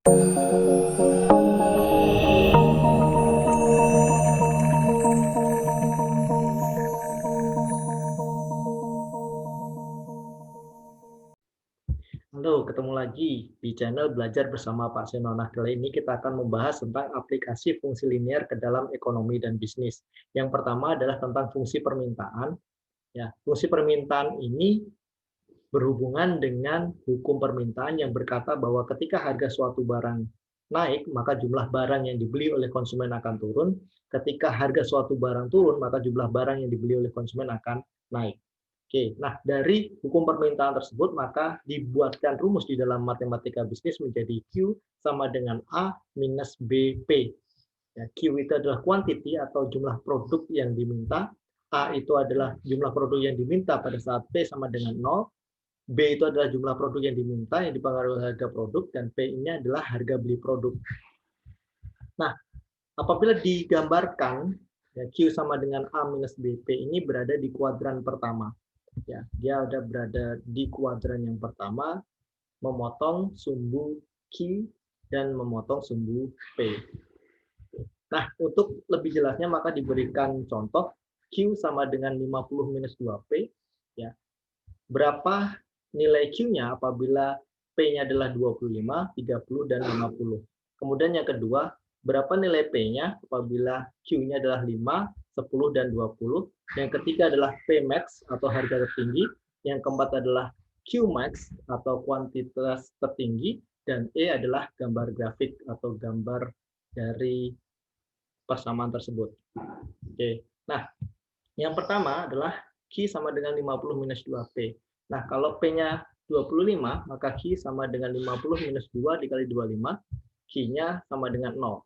Halo, ketemu lagi di channel Belajar Bersama Pak Senona. Kali ini kita akan membahas tentang aplikasi fungsi linear ke dalam ekonomi dan bisnis. Yang pertama adalah tentang fungsi permintaan. Ya, fungsi permintaan ini berhubungan dengan hukum permintaan yang berkata bahwa ketika harga suatu barang naik, maka jumlah barang yang dibeli oleh konsumen akan turun. Ketika harga suatu barang turun, maka jumlah barang yang dibeli oleh konsumen akan naik. Oke, nah dari hukum permintaan tersebut maka dibuatkan rumus di dalam matematika bisnis menjadi Q sama dengan A minus BP. Ya, Q itu adalah quantity atau jumlah produk yang diminta, A itu adalah jumlah produk yang diminta pada saat P sama dengan 0, B itu adalah jumlah produk yang diminta yang dipengaruhi harga produk, dan P ini adalah harga beli produk. Nah, apabila digambarkan ya, Q sama dengan A minus BP ini berada di kuadran pertama. Ya, dia ada berada di kuadran yang pertama, memotong sumbu Q dan memotong sumbu P. Nah, untuk lebih jelasnya maka diberikan contoh Q sama dengan 50 minus 2P. Ya. Berapa nilai Q-nya apabila P-nya adalah 25, 30, dan 50. Kemudian yang kedua, berapa nilai P-nya apabila Q-nya adalah 5, 10, dan 20. Yang ketiga adalah P-max atau harga tertinggi. Yang keempat adalah Q-max atau kuantitas tertinggi. Dan E adalah gambar grafik atau gambar dari persamaan tersebut. Oke. Nah, yang pertama adalah Q sama dengan 50 minus 2P. Nah, kalau P-nya 25, maka Q sama dengan 50 minus 2 dikali 25, Q-nya sama dengan 0.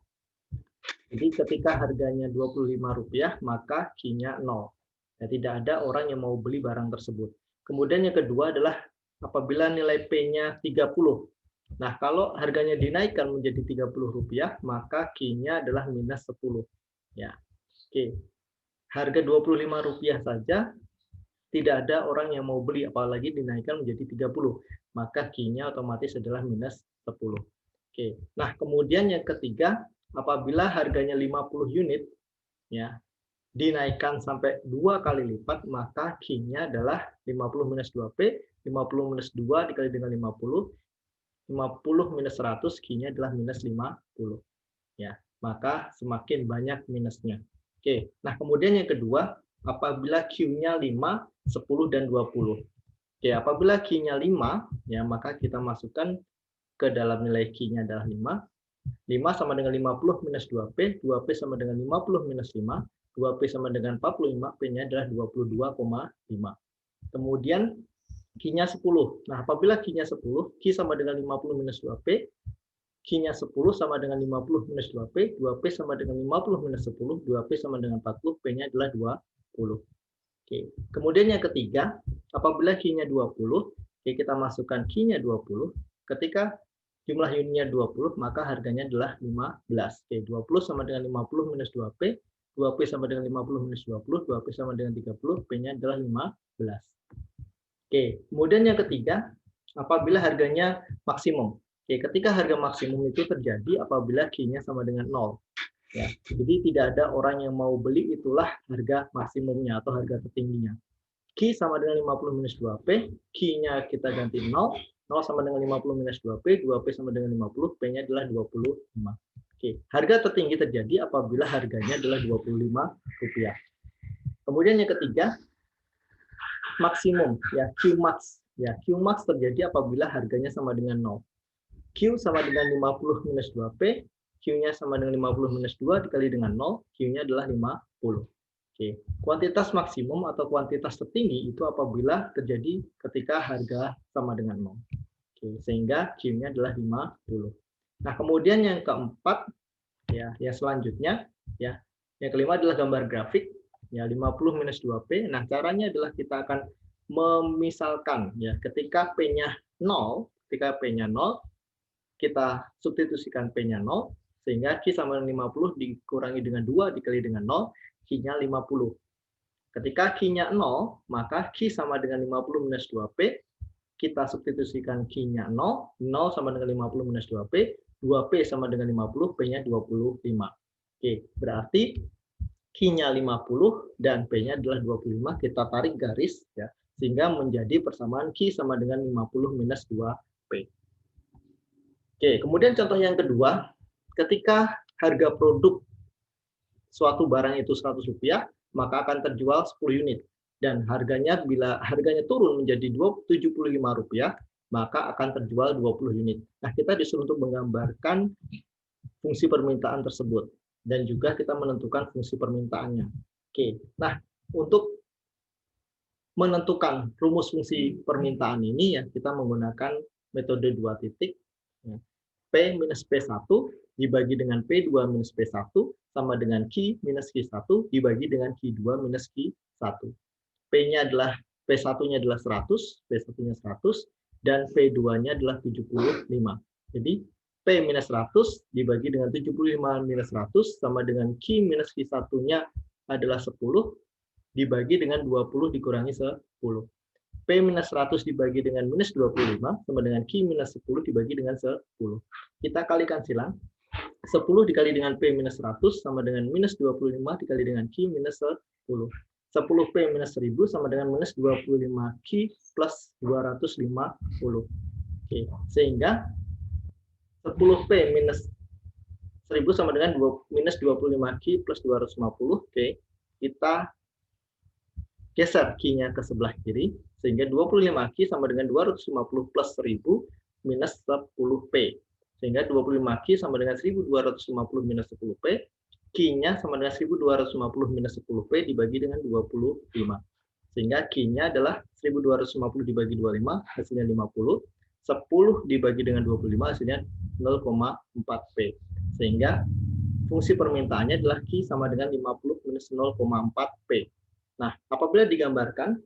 Jadi ketika harganya Rp25, maka Q-nya 0. Ya, tidak ada orang yang mau beli barang tersebut. Kemudian yang kedua adalah apabila nilai P-nya 30. Nah, kalau harganya dinaikkan menjadi Rp30, maka Q-nya adalah minus 10. Ya. Oke. Harga Rp25 saja tidak ada orang yang mau beli, apalagi dinaikkan menjadi 30. Maka Q-nya otomatis adalah minus 10. Oke. Nah, kemudian yang ketiga, apabila harganya 50 unit, ya, dinaikkan sampai 2 kali lipat, maka Q-nya adalah 50 minus 2P, 50 minus 2 dikali dengan 50, 50 minus 100, Q-nya adalah minus 50. Ya, maka semakin banyak minusnya. Oke, nah kemudian yang kedua, apabila Q-nya 5, 10, dan 20. Oke, apabila Q-nya 5, ya, maka kita masukkan ke dalam nilai Q-nya adalah 5. 5 sama dengan 50 minus 2P, 2P sama dengan 50 minus 5, 2P sama dengan 45, P-nya adalah 22,5. Kemudian Q-nya 10. Nah, apabila Q-nya 10, Q sama dengan 50 minus 2P, Q-nya 10 sama dengan 50 minus 2P, 2P sama dengan 50 minus 10, 2P sama dengan 40, P-nya adalah 20. Oke. Kemudian yang ketiga, apabila Q-nya 20, oke, kita masukkan Q-nya 20, ketika jumlah unitnya 20, maka harganya adalah 15. Oke, 20 sama dengan 50 minus 2P, 2P sama dengan 50 minus 20, 2P sama dengan 30, P-nya adalah 15. Oke, kemudian yang ketiga, apabila harganya maksimum. Oke, ketika harga maksimum itu terjadi apabila Q-nya sama dengan 0. Ya, jadi tidak ada orang yang mau beli, itulah harga maksimumnya atau harga tertingginya. Q sama dengan 50 minus 2P, Q-nya kita ganti 0, 0 sama dengan 50 minus 2P, 2P sama dengan 50, P-nya adalah 25. Oke, harga tertinggi terjadi apabila harganya adalah Rp25. Kemudian yang ketiga, maksimum, ya, Qmax. Ya, Qmax terjadi apabila harganya sama dengan 0. Q sama dengan 50 minus 2P, Q-nya sama dengan 50 minus 2 dikali dengan 0, Q-nya adalah 50. Oke. Kuantitas maksimum atau kuantitas tertinggi itu apabila terjadi ketika harga sama dengan 0. Oke, sehingga Q-nya adalah 50. Nah, kemudian yang keempat, ya, yang selanjutnya, ya, yang kelima adalah gambar grafik. Ya, 50 minus 2P. Nah, caranya adalah kita akan memisalkan, ya, ketika P-nya 0, kita substitusikan P-nya 0, sehingga Q sama dengan 50 dikurangi dengan 2 dikali dengan 0, Q-nya 50. Ketika Q-nya 0, maka Q sama dengan 50 minus 2P, kita substitusikan Q-nya 0, 0 sama dengan 50 minus 2P, 2P sama dengan 50, P-nya 25. Oke, berarti Q-nya 50 dan P-nya adalah 25. Kita tarik garis ya, sehingga menjadi persamaan Q sama dengan 50 minus 2P. Oke, kemudian contoh yang kedua, ketika harga produk suatu barang itu Rp100, maka akan terjual 10 unit. Dan harganya, bila harganya turun menjadi Rp75, maka akan terjual 20 unit. Nah, kita disuruh untuk menggambarkan fungsi permintaan tersebut. Dan juga kita menentukan fungsi permintaannya. Oke, nah untuk menentukan rumus fungsi permintaan ini ya kita menggunakan metode 2 titik. P minus P1 dibagi dengan P2 minus P1 sama dengan Q minus Q1 dibagi dengan Q2 minus Q1. P-nya adalah P1-nya adalah 100, P1-nya 100, dan P2-nya adalah 75. Jadi P minus 100 dibagi dengan 75 minus 100 sama dengan Q minus Q1-nya adalah 10 dibagi dengan 20 dikurangi 10. P minus 100 dibagi dengan minus 25 sama dengan Q minus 10 dibagi dengan 10. Kita kalikan silang. 10 dikali dengan P minus 100 sama dengan minus 25 dikali dengan Q minus 10. 10P minus 1000 sama dengan minus 25Q plus 250. Oke, sehingga 10P minus 1000 sama dengan minus 25Q plus 250. Oke, kita geser Q-nya ke sebelah kiri, sehingga 25Q sama dengan 250 plus 1000 minus 10P. Sehingga 25Q sama dengan 1250 minus 10P, Q-nya sama dengan 1250 minus 10P dibagi dengan 25. Sehingga Q-nya adalah 1250 dibagi 25, hasilnya 50. 10 dibagi dengan 25, hasilnya 0,4P. Sehingga fungsi permintaannya adalah Q sama dengan 50 minus 0,4P. Nah, apabila digambarkan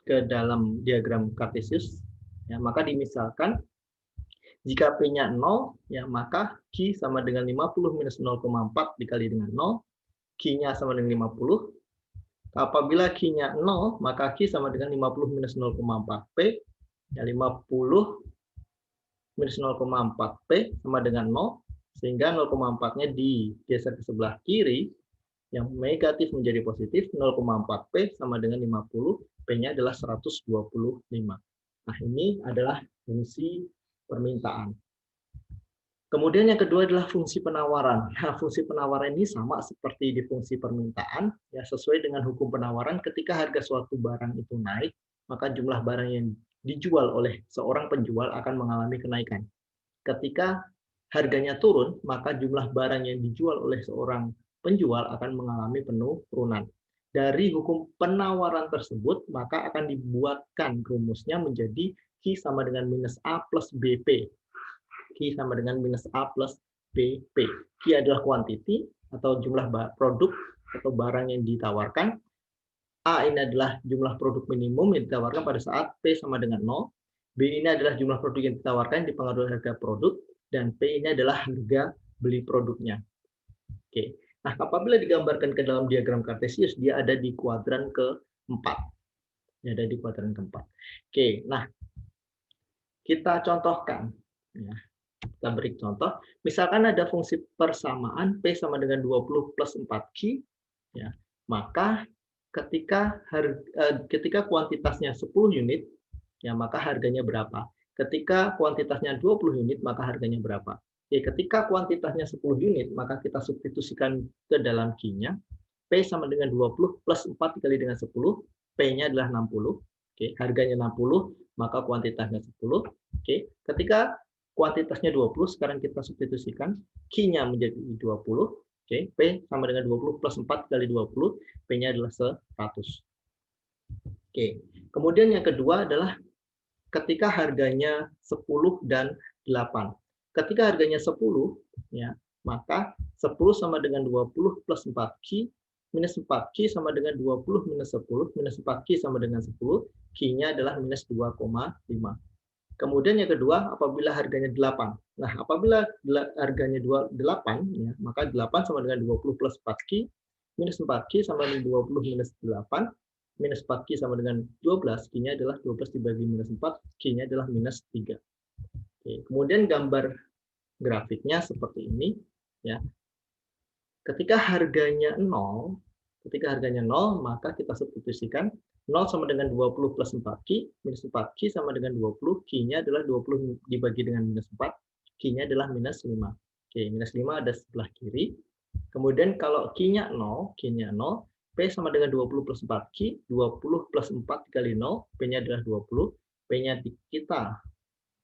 ke dalam diagram Cartesius, ya, maka dimisalkan jika P-nya 0, ya, maka Q sama dengan 50 minus 0,4 dikali dengan 0, Q-nya sama dengan 50. Apabila Q-nya 0, maka Q sama dengan 50 minus 0,4P, ya, 50 minus 0,4P sama dengan 0, sehingga 0,4-nya digeser ke sebelah kiri, yang negatif menjadi positif, 0,4P sama dengan 50, P-nya adalah 125. Nah, ini adalah fungsi permintaan. Kemudian yang kedua adalah fungsi penawaran. Nah, fungsi penawaran ini sama seperti di fungsi permintaan, ya sesuai dengan hukum penawaran. Ketika harga suatu barang itu naik, maka jumlah barang yang dijual oleh seorang penjual akan mengalami kenaikan. Ketika harganya turun, maka jumlah barang yang dijual oleh seorang penjual akan mengalami penurunan. Dari hukum penawaran tersebut, maka akan dibuatkan rumusnya menjadi Q sama dengan minus A plus BP. Q sama dengan minus A plus BP. Q adalah quantity atau jumlah produk atau barang yang ditawarkan. A ini adalah jumlah produk minimum yang ditawarkan pada saat P sama dengan 0. B ini adalah jumlah produk yang ditawarkan dipengaruhi harga produk. Dan P ini adalah harga beli produknya. Oke. Nah, apabila digambarkan ke dalam diagram Cartesius, dia ada di kuadran keempat. Dia ada di kuadran keempat. Oke, nah kita contohkan. Ya. Kita beri contoh. Misalkan ada fungsi persamaan P sama dengan 20 plus 4Q. Ya, maka ketika kuantitasnya 10 unit, ya maka harganya berapa? Ketika kuantitasnya 20 unit, maka harganya berapa? Ketika kuantitasnya 10 unit, maka kita substitusikan ke dalam Q-nya. P sama dengan 20 plus 4 dikali dengan 10. P-nya adalah 60. Harganya 60, maka kuantitasnya 10. Ketika kuantitasnya 20, sekarang kita substitusikan. Q-nya menjadi 20. P sama dengan 20 plus 4 kali 20. P-nya adalah 100. Kemudian yang kedua adalah ketika harganya 10 dan 8. Ketika harganya 10, ya, maka 10 sama dengan 20 plus 4Q, minus 4Q sama dengan 20 minus 10, minus 4Q sama dengan 10, Q-nya adalah minus 2,5. Kemudian yang kedua, apabila harganya 8. Nah, apabila harganya 8, ya, maka 8 sama dengan 20 plus 4Q, minus 4Q sama dengan 20 minus 8, minus 4Q sama dengan 12, Q-nya adalah 12 dibagi minus 4, Q-nya adalah minus 3. Kemudian gambar grafiknya seperti ini, ya. Ketika harganya 0, maka kita substitusikan 0 sama dengan 20 plus 4Q, minus 4Q sama dengan 20, Q-nya adalah 20 dibagi dengan minus 4, Q-nya adalah minus 5. Oke, minus 5 ada sebelah kiri. Kemudian kalau Q-nya 0, P sama dengan 20 plus 4Q, 20 plus 4 kali 0, P-nya adalah 20, P-nya kita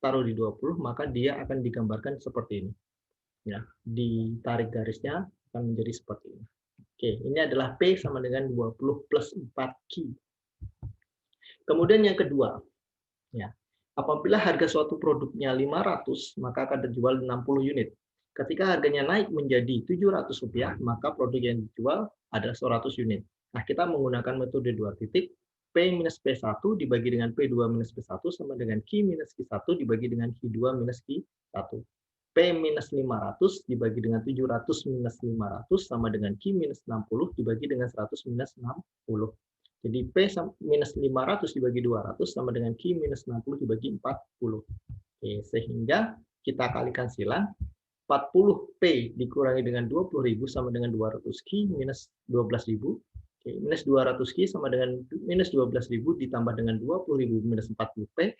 taruh di 20, maka dia akan digambarkan seperti ini. Ya, ditarik garisnya akan menjadi seperti ini. Oke, ini adalah P sama dengan 20 plus 4Q. Kemudian yang kedua, ya, apabila harga suatu produknya 500, maka akan terjual 60 unit. Ketika harganya naik menjadi Rp700, maka produk yang dijual adalah 100 unit. Nah, kita menggunakan metode 2 titik, P minus P1 dibagi dengan P2 minus P1 sama dengan Q minus Q1 dibagi dengan Q2 minus Q1. P minus 500 dibagi dengan 700 minus 500 sama dengan Q minus 60 dibagi dengan 100 minus 60. Jadi P minus 500 dibagi 200 sama dengan Q minus 60 dibagi 40. Oke, sehingga kita kalikan silang, 40P dikurangi dengan 20.000 sama dengan 200Q minus 12.000. Oke, minus 200Q sama dengan minus 12.000 ditambah dengan 20.000 minus 40P.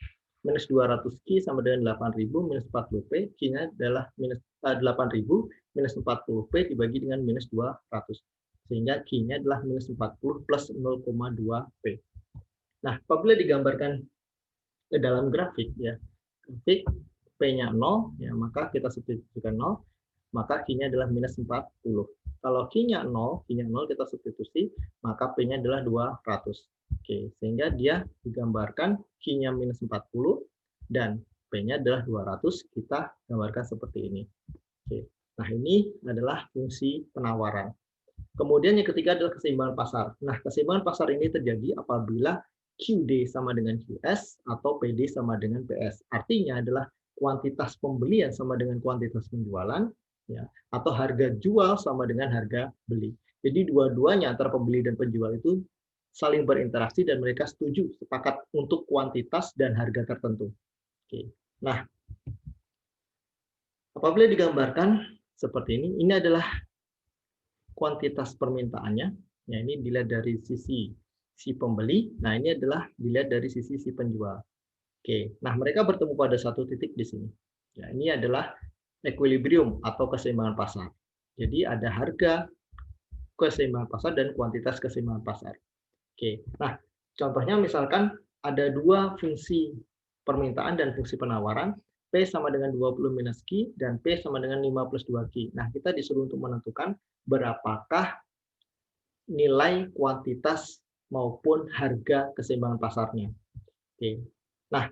Minus 200Q sama dengan 8.000 minus 40P, Q-nya adalah minus 8.000 minus 40P dibagi dengan minus 200. Sehingga Q-nya adalah minus 40 plus 0,2P. Nah, apabila digambarkan ke dalam grafik, ya, grafik P-nya 0, ya, maka kita substitusikan 0, maka Q-nya adalah minus 40. Kalau Q-nya 0 kita substitusi, maka P-nya adalah 200. Oke, sehingga dia digambarkan Q-nya minus 40 dan P-nya adalah 200, kita gambarkan seperti ini. Oke. Nah, ini adalah fungsi penawaran. Kemudian yang ketiga adalah keseimbangan pasar. Nah, keseimbangan pasar ini terjadi apabila QD sama dengan QS atau PD sama dengan PS. Artinya adalah kuantitas pembelian sama dengan kuantitas penjualan, ya, atau harga jual sama dengan harga beli. Jadi dua-duanya antara pembeli dan penjual itu saling berinteraksi dan mereka setuju sepakat untuk kuantitas dan harga tertentu. Oke. Nah, apabila digambarkan seperti ini adalah kuantitas permintaannya. Ya, ini dilihat dari sisi si pembeli. Nah, ini adalah dilihat dari sisi si penjual. Oke. Nah, mereka bertemu pada satu titik di sini. Ya, ini adalah equilibrium atau keseimbangan pasar. Jadi ada harga keseimbangan pasar dan kuantitas keseimbangan pasar. Oke. Nah, contohnya misalkan ada dua fungsi permintaan dan fungsi penawaran, P sama dengan 20 minus Q dan P sama dengan 5 plus 2Q. Nah, kita disuruh untuk menentukan berapakah nilai kuantitas maupun harga keseimbangan pasarnya. Oke. Nah,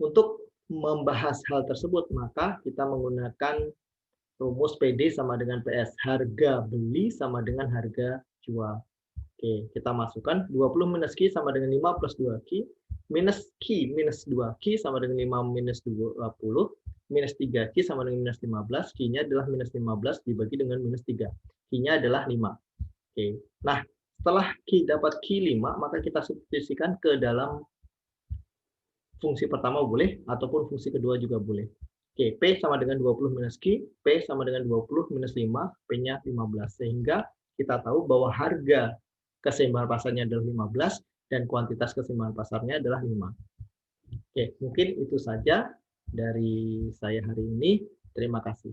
untuk membahas hal tersebut, maka kita menggunakan rumus PD sama dengan PS. Harga beli sama dengan harga jual. Oke, kita masukkan 20 minus Q sama dengan 5 plus 2Q, minus Q minus 2Q sama dengan 5 minus 20, minus 3Q sama dengan minus 15, Q-nya adalah minus 15 dibagi dengan minus 3. Q-nya adalah 5. Oke. Nah, setelah Q dapat Q5, maka kita substitusikan ke dalam fungsi pertama boleh, ataupun fungsi kedua juga boleh. Oke, P sama dengan 20 minus Q, P sama dengan 20 minus 5, P-nya 15. Sehingga kita tahu bahwa harga keseimbangan pasarnya adalah 15 dan kuantitas keseimbangan pasarnya adalah 5. Oke, mungkin itu saja dari saya hari ini. Terima kasih.